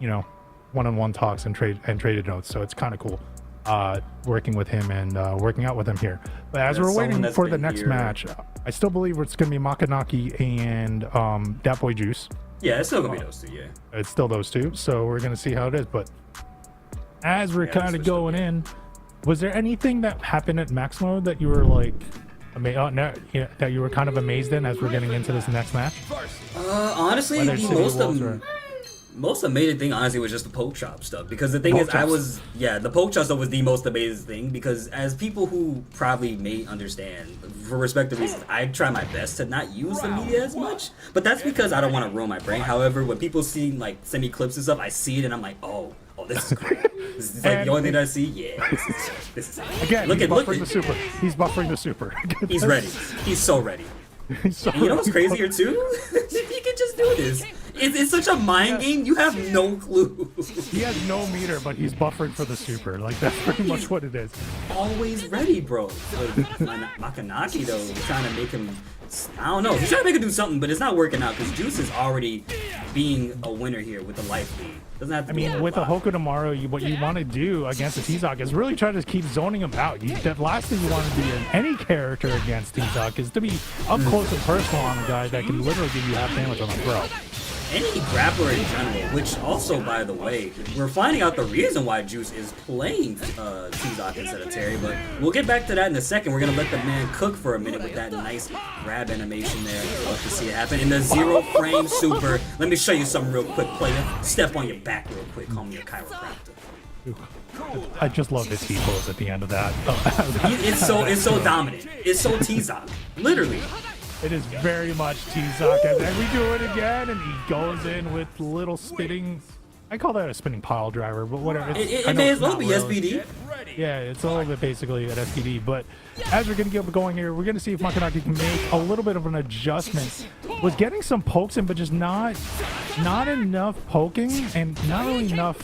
you know, one-on-one talks and traded notes. So it's kind of cool working with him and working out with him here. But as we're waiting for the next match, I still believe it's going to be Makanaki and Dat Boy Juice. Yeah, it's still gonna be those two. Yeah, it's still those two. So we're gonna see how it is. But as we're kind of going in, was there anything that happened at Max Mode that you were like, that you were kind of amazed in as we're getting into this next match? Honestly, most amazing thing honestly was just the poke chop stuff, because the thing is the poke chop stuff was the most amazing thing, because as people who probably may understand for respective reasons, I try my best to not use the media as much, but that's because I don't want to ruin my brain. However, when people see like send me clips and stuff, I see it and I'm like, oh this is great. This is like the only thing that I see. Yeah, this is again. Look, the super. He's buffering the super. He's ready. He's so ready. You know what's crazier too? He can just do this. It's such a mind game. You have no clue. He has no meter, but he's buffering for the super. Like, that's pretty much what it is. Always ready, bro. Like, Makanaki though, trying to make him. I don't know. He's trying to make him do something, but it's not working out because Juice is already being a winner here with the life lead. Doesn't have to. I mean, with the Hokutomaru, what you want to do against the T-Zoc is really try to keep zoning him out. The last thing you want to do in any character against T-Zoc is to be up close and personal on a guy that can literally give you half damage on the throw. Any grappler in general, which also, by the way, we're finding out the reason why Juice is playing T-Zoc instead of Terry, but we'll get back to that in a second. We're going to let the man cook for a minute with that nice grab animation there. Love to see it happen. In the 0-frame super, let me show you something real quick, player. Step on your back real quick, call me a chiropractor. I just love the T-pose at the end of that. It's so dominant. It's so T-Zoc, literally. It is very much T-Zoc, and then we do it again, and he goes in with little spinning. I call that a spinning pile driver, but whatever. It may as well be SPD. Yeah, it's a little bit basically an SPD. But as we're gonna get going here, we're gonna see if Makanaki can make a little bit of an adjustment. Was getting some pokes in, but just not enough poking, and not really enough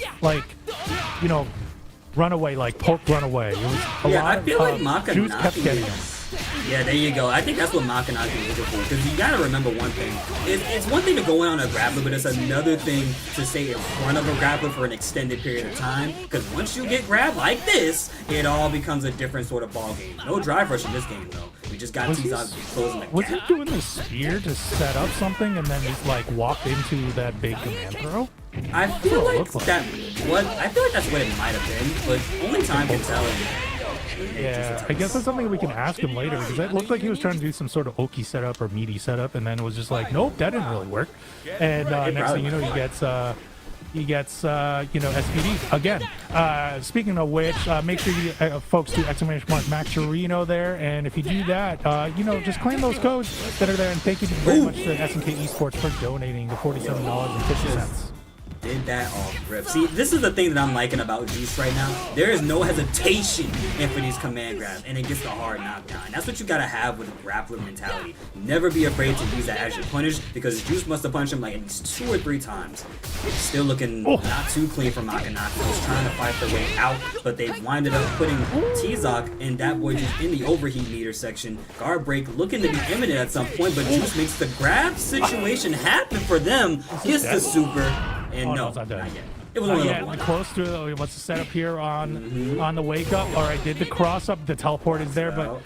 runaway, like poke runaway. It was a lot I feel like Makanaki Juice kept getting him. Yeah, there you go. I think that's what Makanaki is looking for. Because you gotta remember one thing. It's one thing to go in on a grappler, but it's another thing to stay in front of a grappler for an extended period of time. Because once you get grabbed like this, it all becomes a different sort of ball game. No drive rush in this game, though. We just got T-Zoc closing the gap. Was he doing the spear to set up something and then just like walked into that big command throw? I feel like that's what it might have been, but only time can tell. Yeah, I guess that's something we can ask him later, because it looked like he was trying to do some sort of Oki setup or meaty setup, and then it was just like, nope, that didn't really work. And next thing you know, he gets SPD again. Speaking of which, make sure you folks do ! Max Chirino there, and if you do that, just claim those codes that are there. And thank you very much to SNK Esports for donating the $47.50. Did that off rip. See, this is the thing that I'm liking about Juice right now. There is no hesitation in for these command grabs, and it gets the hard knockdown. And that's what you gotta have with a grappler mentality. Never be afraid to use that as your punish, because Juice must have punched him like at least 2 or 3 times. Still looking not too clean for Makanaki. He's trying to fight their way out, but they've winded up putting T-Zoc and Dat Boy Juice in the overheat meter section. Guard break looking to be imminent at some point, but Juice makes the grab situation happen for them. Gets the super. And no, not yet. It was close to what's the setup here on the wake up. All right, did the cross up? The teleport is there, but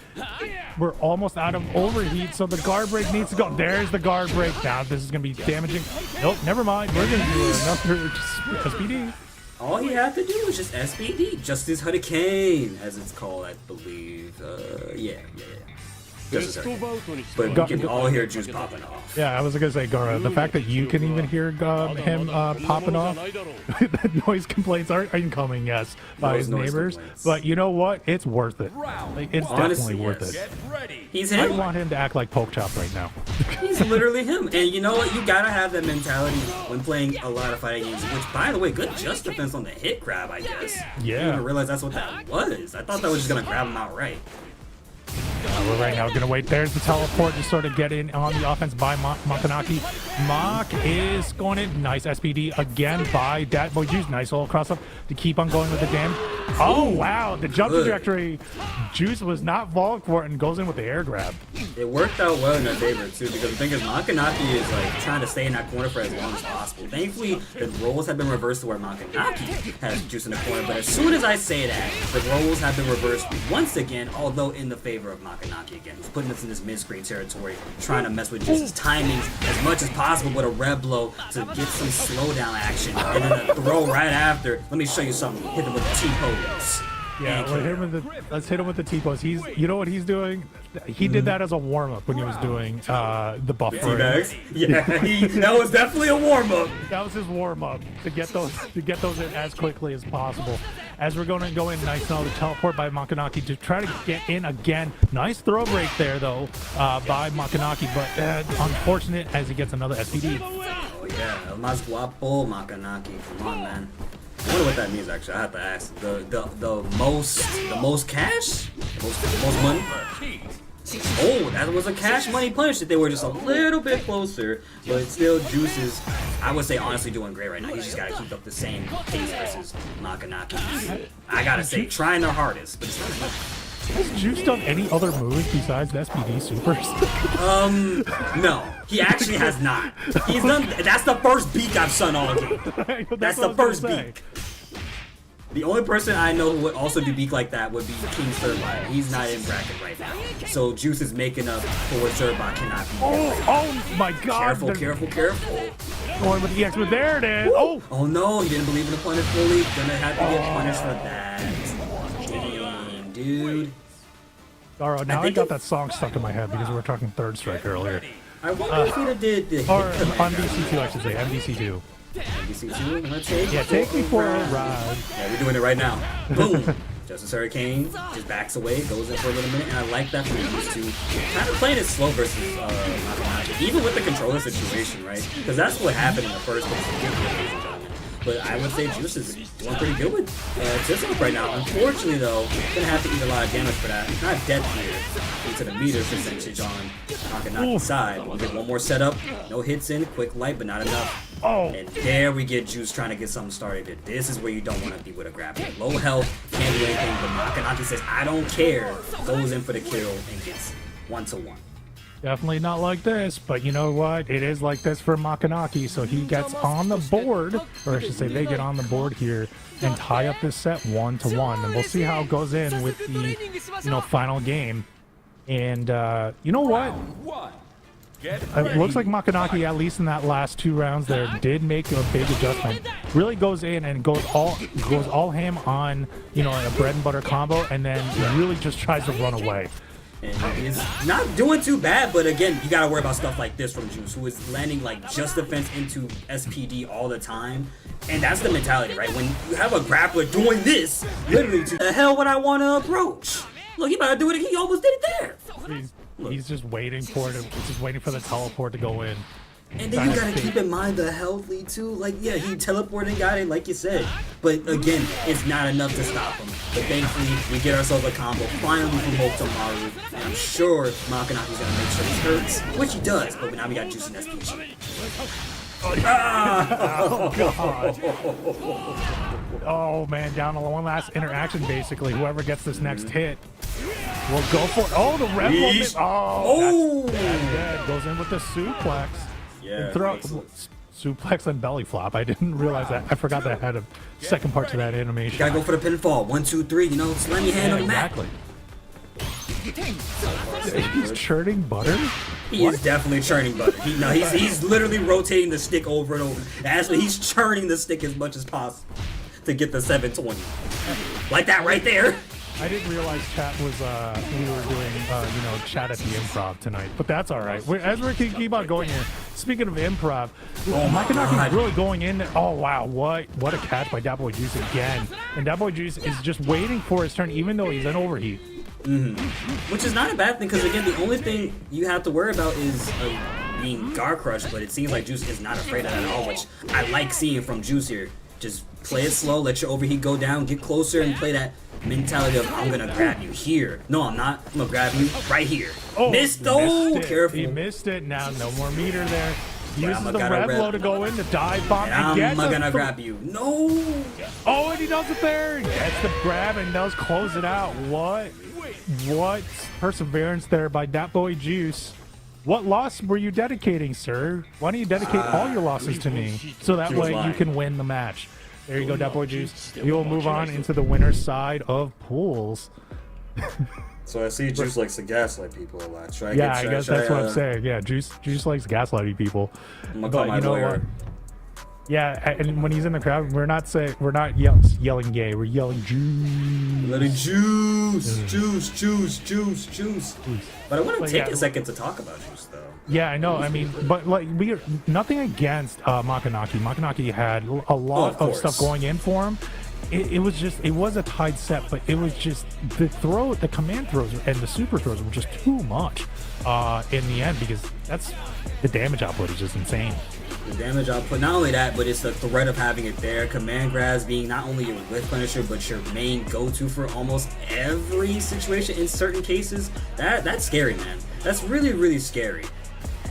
we're almost out of overheat, so the guard break needs to go. There's the guard break. Now this is gonna be damaging. Nope, never mind. We're gonna do another SPD. All he had to do was just SPD, Justice Hurricane, as it's called, I believe. Yeah. But we can all hear Juice popping off. Yeah, I was gonna say, Gara, the fact that you can even hear him popping off, the noise complaints are incoming, yes, by his neighbors. But you know what? It's worth it. Like, it's definitely worth it. He's him. I want him to act like Poke Chop right now. He's literally him. And you know what? You gotta have that mentality when playing a lot of fighting games. Which, by the way, good just defense on the hit grab, I guess. Yeah. I didn't realize that's what that was. I thought that was just gonna grab him outright. We're right now gonna wait. There's the teleport to sort of get in on the offense by Makanaki. Mach is going in. Nice SPD again by Dat Boy Juice. Nice little cross up to keep on going with the damage. Oh wow, the jump trajectory. Juice was not falling for it and goes in with the air grab. It worked out well in their favor too, because the thing is, Makanaki is like trying to stay in that corner for as long as possible. Thankfully, the roles have been reversed to where Makanaki has Juice in the corner, but as soon as I say that, the roles have been reversed once again, although in the favor of Makanaki again. He's putting us in this mid-screen territory, trying to mess with Juice's timings as much as possible with a red blow to get some slowdown action, and then a throw right after. Let me show you something. Hit him with the T-pose. Yeah, let's hit him with the T-pose. You know what he's doing? He did that as a warm-up when he was doing the buffer. Yeah, that was definitely a warm-up. That was his warm-up to get those in as quickly as possible. As we're going to go in, nice now the teleport by Makanaki to try to get in again. Nice throw break there though by Makanaki, but unfortunate as he gets another SPD. Oh yeah, El Más Guapo Makanaki. Come on, man. I wonder what that means actually. I have to ask. The most cash? The most money? Oh, that was a cash money punch that they were just a little bit closer, but still Juice is, I would say, honestly doing great right now. He's just got to keep up the same pace versus Makanaki. I gotta say, trying their hardest, but it's not enough. Has Juice done any other moves besides SPD supers? No, he actually has not. He's done. That's the first beak I've seen all game. That's the first beak. The only person I know who would also do beak like that would be King Turbine. He's not in bracket right now. So Juice is making up for what Turbine cannot be. Oh my god. Careful. Going with the EX, but there it is. Oh no, he didn't believe in the punish fully. Gonna have to get punished for that. Damn, dude. Alright, now I got that song stuck in my head because we were talking Third Strike earlier. I wonder if he did the or on MDC2, I should say, MDC2. MDC2, let's take me for a ride. Yeah, we're doing it right now. Boom! Justice Hurricane just backs away, goes in for a little minute, and I like that from these two. Kind of playing it slow versus Makanaki, even with the controller situation, right? Because that's what happened in the first place. But I would say Juice is doing pretty good with Tizzle right now. Unfortunately, though, gonna have to eat a lot of damage for that. Not dead here into the meter percentage on Makanaki's side. We'll get one more setup. No hits in, quick light, but not enough. And there we get Juice trying to get something started. This is where you don't want to be with a grappler. Low health, can't do anything, but Makanaki says, I don't care. Goes in for the kill and gets 1-1. Definitely not like this, but you know what? It is like this for Makanaki, so he gets on the board, or I should say they get on the board here and tie up this set 1-1, and we'll see how it goes in with the final game. And you know what? It looks like Makanaki, at least in that last 2 rounds there, did make a big adjustment. Really goes in and goes all ham on a bread and butter combo, and then really just tries to run away. And he's not doing too bad, but again, you gotta worry about stuff like this from Juice, who is landing like just defense into SPD all the time. And that's the mentality, right? When you have a grappler doing this, literally, to the hell would I want to approach? Look, he about to do it. He almost did it there. He's just waiting for it. He's just waiting for the teleport to go in. And then you gotta keep in mind the health lead too. Like, yeah, he teleported and got it, like you said. But again, it's not enough to stop him. But thankfully, we get ourselves a combo finally from Hokutomaru. And I'm sure Makanaki's gonna make sure he hurts, which he does. But now we got Juice and SPG. Oh, God. Oh, man, down to one last interaction, basically. Whoever gets this next hit will go for it. Oh, the red one. Oh, that's dead. Goes in with the suplex. Yeah. Suplex and belly flop. I didn't realize that. I forgot that had a second part to that animation. Gotta go for the pinfall. 1, 2, 3. Slam your hand on the mat. Exactly. He's churning butter? He is definitely churning butter. He's literally rotating the stick over and over. Actually, he's churning the stick as much as possible to get the 720. Like that right there. I didn't realize chat was we were doing chat at the improv tonight, but that's all right. As we keep on going here, speaking of improv, Makanaki's really going in. Oh wow, what a catch by Dat Boy Juice again, and Dat Boy Juice is just waiting for his turn, even though he's in overheat. Which is not a bad thing, because again, the only thing you have to worry about is being guard crushed, but it seems like Juice is not afraid of that at all, which I like seeing from Juice here. Just play it slow, let your overheat go down, get closer, and play that mentality of I'm gonna grab you here. No, I'm not. I'm gonna grab you right here. Oh, missed though. Careful. He missed it. Now no more meter there. He uses I'm the gonna red rev- blow to go in, the dive bomb, and I'm gets gonna grab you. No. Oh, and he does it there. He gets the grab and does close it out. What perseverance there by that boy Juice. What loss were you dedicating, sir? Why don't you dedicate all your losses to me so that way you can win the match? There you go, that boy Juice. We will move on into the winner's side of pools. So I see Juice likes to gaslight people a lot. Should I Yeah, get, I guess that's what I'm saying. Yeah, Juice likes gaslighting people. I'm gonna call my lawyer. Yeah, and when he's in the crowd, we're not yelling gay. We're yelling Juice. Let it juice. But I want to take a second to talk about Juice, though. Yeah, I know. I mean, but like we are nothing against Makanaki. Makanaki had a lot of stuff going in for him. It was a tied set, but it was just the command throws and the super throws were just too much in the end, because the damage output is just insane. The damage output, not only that, but it's the threat of having it there. Command grabs being not only your whiff punisher, but your main go-to for almost every situation in certain cases. That's scary, man. That's really, really scary.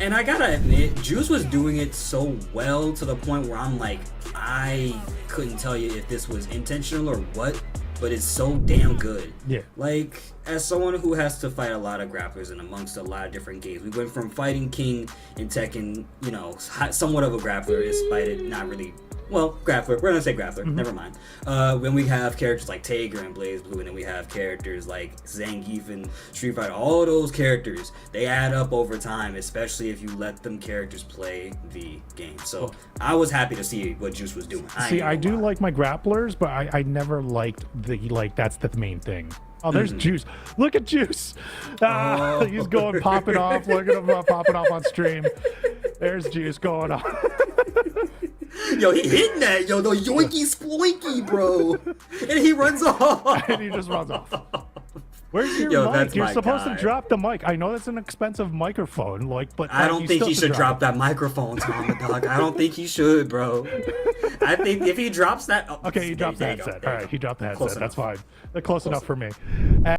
And I gotta admit, Juice was doing it so well to the point where I'm like, I couldn't tell you if this was intentional or what, but it's so damn good. Yeah. Like, as someone who has to fight a lot of grapplers and amongst a lot of different games, we went from fighting King in Tekken, you know, somewhat of a grappler, despite it not really, well, grappler. We're gonna say grappler. Never mind. When we have characters like Tager and BlazBlue, and then we have characters like Zangief and Street Fighter, all those characters, they add up over time, especially if you let them characters play the game. So I was happy to see what Juice was doing. I do like my grapplers, but I never liked that's the main thing. Oh, there's Juice. Look at Juice. He's going popping off. Look at him popping off on stream. There's Juice going on. Yo, he hitting that. Yo, the yoinky sploinky, bro. And he runs off. And he just runs off. Where's your mic? You're supposed to drop the mic. I know that's an expensive microphone, but I don't think he should drop that microphone, Tom Dog. I don't think he should, bro. I think if he drops that, okay, he dropped the headset. All right, he dropped the headset. That's fine. They're close enough for me.